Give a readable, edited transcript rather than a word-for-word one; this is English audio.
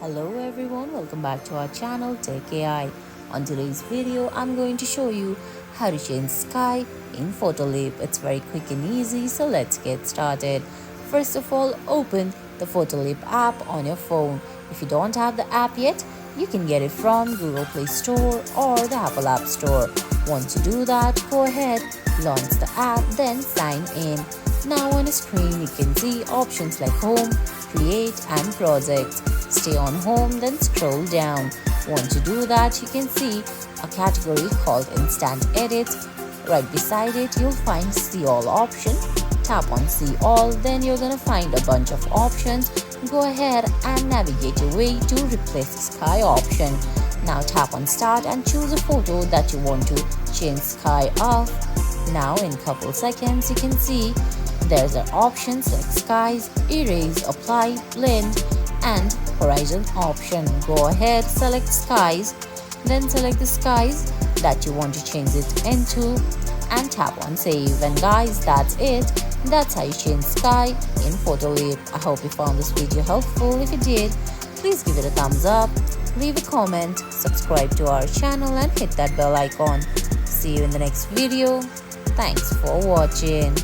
Hello everyone, welcome back to our channel Tech AI. On today's video, I'm going to show you how to change sky in Photoleap. It's very quick and easy, so let's get started. First of all, open the Photoleap app on your phone. If you don't have the app yet, you can get it from Google Play Store or the Apple App Store. Once you do that, go ahead, launch the app, then sign in. Now on the screen, you can see options like Home, Create and Project. Stay on Home, then scroll down. Once you do that, you can see a category called Instant Edit. Right beside it, you'll find See All option. Tap on See All, then you're gonna find a bunch of options. Go ahead and navigate your way to replace the sky option. Now tap on Start and choose a photo that you want to change sky of. Now in couple seconds, you can see there's an options like skies, erase, apply, blend and horizon option. Go ahead, select skies, then select the skies that you want to change it into and tap on save. And guys, that's it. That's how you change sky in Photoleap. I hope you found this video helpful. If you did, please give it a thumbs up, leave a comment, subscribe to our channel and hit that bell icon. See you in the next video. Thanks for watching.